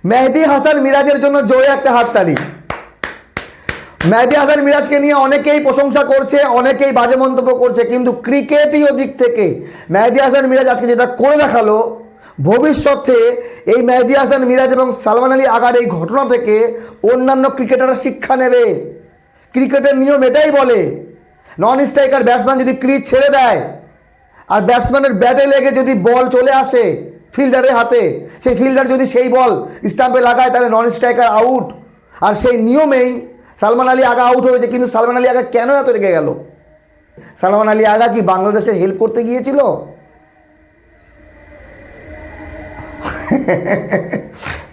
মেহেদী হাসান মিরাজের জন্য জোরে একটা হাততালি। মেহেদী হাসান মিরাজকে নিয়ে অনেকেই প্রশংসা করছে, অনেকেই বাজে মন্তব্য করছে, কিন্তু ক্রিকেটীয় দিক থেকে মেহেদী হাসান মিরাজ আজকে যেটা করে দেখালো, ভবিষ্যতে এই মেহেদী হাসান মিরাজ এবং সালমান আলী আগার এই ঘটনা থেকে অন্যান্য ক্রিকেটাররা শিক্ষা নেবে। ক্রিকেটের নিয়ম এটাই বলে, নন স্ট্রাইকার ব্যাটসম্যান যদি ক্রিজ ছেড়ে দেয় আর ব্যাটসম্যানের ব্যাটে লেগে যদি বল চলে আসে ফিল্ডারের হাতে, সেই ফিল্ডার যদি সেই বল স্টাম্পে লাগায় তাহলে নন স্ট্রাইকার আউট। আর সেই নিয়মেই সালমান আলী আগা আউট হয়েছে। কিন্তু সালমান আলী আগা কেন এত রেগে গেল? সালমান আলী আগা কি বাংলাদেশে হেল্প করতে গিয়েছিল?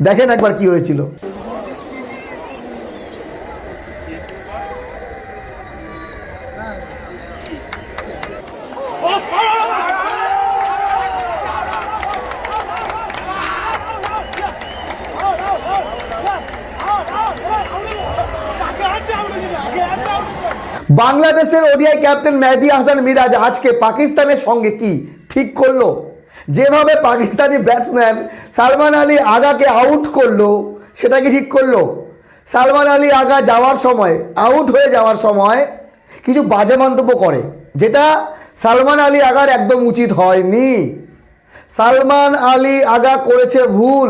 দেখেন একবার কি হয়েছিল। বাংলাদেশের ওডিআই ক্যাপ্টেন মেহেদী হাসান মিরাজ আজকে পাকিস্তানের সঙ্গে কি ঠিক করলো? যেভাবে পাকিস্তানি ব্যাটসম্যান সালমান আলী আগাকে আউট করলো, সেটা কি ঠিক করলো? সালমান আলী আগা যাওয়ার সময়, আউট হয়ে যাওয়ার সময় কিছু বাজে মন্তব্য করে, যেটা সালমান আলী আগার একদম উচিত হয়নি। সালমান আলী আগা করেছে ভুল।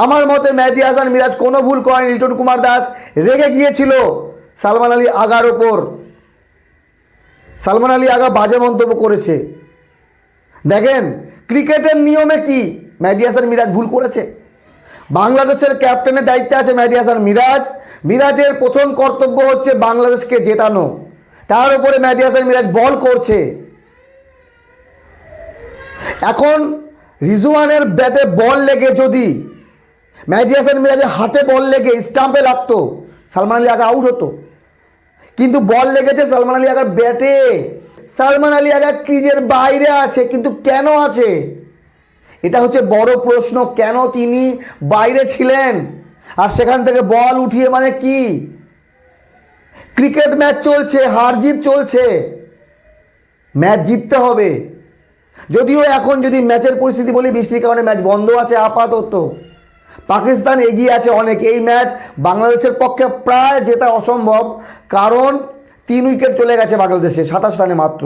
আমার মতে মেহেদী হাসান মিরাজ কোনো ভুল করেনি। লিটন কুমার দাস রেগে গিয়েছিল সালমান আলী আগার ওপর। সালমান আলী আগা বাজে মন্তব্য করেছে। দেখেন ক্রিকেটের নিয়মে কি মেহেদী হাসান মিরাজ ভুল করেছে? বাংলাদেশের ক্যাপ্টেনের দায়িত্বে আছে মেহেদী হাসান মিরাজ। মিরাজের প্রথম কর্তব্য হচ্ছে বাংলাদেশকে জেতানো। তার উপরে মেহেদী হাসান মিরাজ বল করছে। এখন রিজওয়ানের ব্যাটে বল লেগে যদি মেহেদী হাসান মিরাজের হাতে বল লেগে স্টাম্পে লাগতো, সালমান আলী আগা আউট হতো। কিন্তু বল লেগেছে সালমান আলী আগার ব্যাটে। সালমান আলী আগা ক্রিজের বাইরে আছে, কিন্তু কেন আছে? এটা হচ্ছে বড় প্রশ্ন। কেন তিনি বাইরে ছিলেন? আর সেখান থেকে বল উঠিয়ে মানে কি? ক্রিকেট ম্যাচ চলছে, হার জিত চলছে, ম্যাচ জিততে হবে। যদিও এখন যদি ম্যাচের পরিস্থিতি বলি, বৃষ্টির কারণে ম্যাচ বন্ধ আছে আপাতত। পাকিস্তান এগিয়ে আছে অনেক। এই ম্যাচ বাংলাদেশের পক্ষে প্রায় জেতা অসম্ভব, কারণ 3 উইকেট চলে গেছে বাংলাদেশে 27 রানে মাত্র।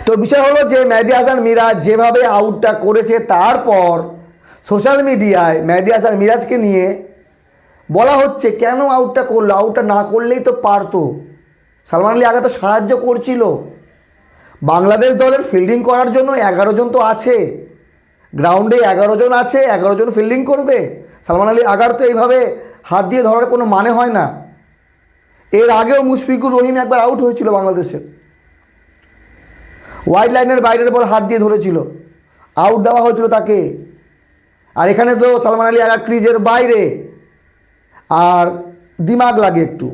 তো বিষয় হলো যে মেহেদী হাসান মিরাজ যেভাবে আউটটা করেছে, তারপর সোশ্যাল মিডিয়ায় মেহেদী হাসান মিরাজকে নিয়ে বলা হচ্ছে কেন আউটটা করলো? আউটটা না করলেই তো পারতো। সালমান আলী আগা তো সাহায্য করছিল। বাংলাদেশ দলের ফিল্ডিং করার জন্য 11 জন তো আছে, গ্রাউন্ডে 11 জন আছে, 11 জন ফিল্ডিং করবে। সালমান আলী আগার তো এইভাবে হাত দিয়ে ধরার কোনো মানে হয় না। এর আগেও মুশফিকুর রহিম একবার আউট হয়েছিল বাংলাদেশে, ওয়াইড লাইনের বাইরের বল হাত দিয়ে ধরেছিল, আউট দেওয়া হয়েছিল তাকে। আর এখানে তো সালমান আলী আগা ক্রিজের বাইরে, আর দিমাগ লাগে একটু।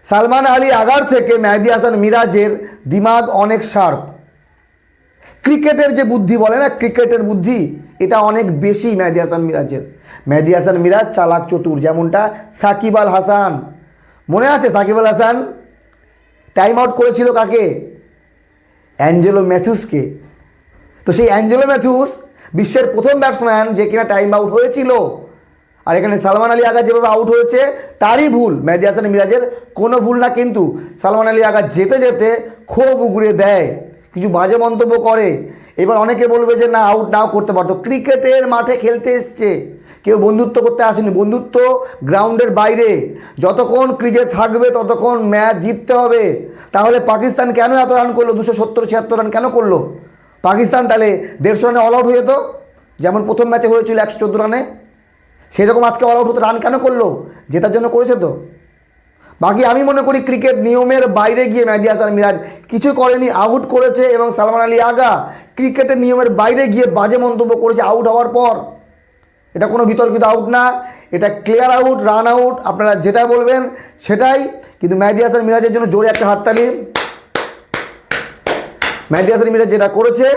সালমান আলী আগার থেকে মেহেদী হাসান মিরাজের দিমাগ অনেক শার্প। ক্রিকেটের যে বুদ্ধি বলে না, ক্রিকেটের বুদ্ধি, এটা অনেক বেশি মেহেদী হাসান মিরাজের। মেহেদী হাসান মিরাজ চালাক চতুর, যেমনটা সাকিব আল হাসান। মনে আছে সাকিব আল হাসান টাইম আউট করেছিল কাকে? অ্যাঞ্জেলো ম্যাথিউসকে। তো সেই অ্যাঞ্জেলো ম্যাথিউস বিশ্বের প্রথম ব্যাটসম্যান যে কিনা টাইম আউট হয়েছিল। আর এখানে সালমান আলী আগা যেভাবে আউট হয়েছে তারই ভুল, মেহেদী হাসান মিরাজের কোনো ভুল না। কিন্তু সালমান আলী আগা যেতে যেতে ক্ষোভ উগড়ে দেয়, কিছু বাজে মন্তব্য করে। এবার অনেকে বলবে যে না, আউট নাও করতে পারতো। ক্রিকেটের মাঠে খেলতে এসছে, কেউ বন্ধুত্ব করতে আসেনি। বন্ধুত্ব গ্রাউন্ডের বাইরে। যতক্ষণ ক্রিজে থাকবে ততক্ষণ ম্যাচ জিততে হবে। তাহলে পাকিস্তান কেন এত রান করলো? 270-76 রান কেন করলো পাকিস্তান? তাহলে 150 রানে অল আউট হয়ে যেত, যেমন প্রথম ম্যাচে হয়েছিল 114 রানে। সেরকম আজকে অল আউট হতো। রান কেন করলো? জেতার জন্য করেছে তো। বাকি আমি মনে করি ক্রিকেট নিয়মের বাইরে গিয়ে মেহেদী হাসান মিরাজ কিছু করেনি, আউট করেছে। এবং সালমান আলী আগা ক্রিকেটের নিয়মের বাইরে গিয়ে বাজে মন্তব্য করেছে আউট হওয়ার পর। এটা কোনো বিতর্কিত আউট না, এটা ক্লিয়ার আউট, রান আউট, আপনারা যেটা বলবেন সেটাই। কিন্তু মেহেদী হাসান মিরাজের জন্য জোরে একটা হাততালি। মেহেদী হাসান মিরাজ যেটা করেছে,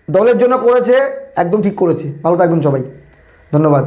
দলের জন্য করেছে, একদম ঠিক করেছে। ভালো থাকবেন সবাই, ধন্যবাদ।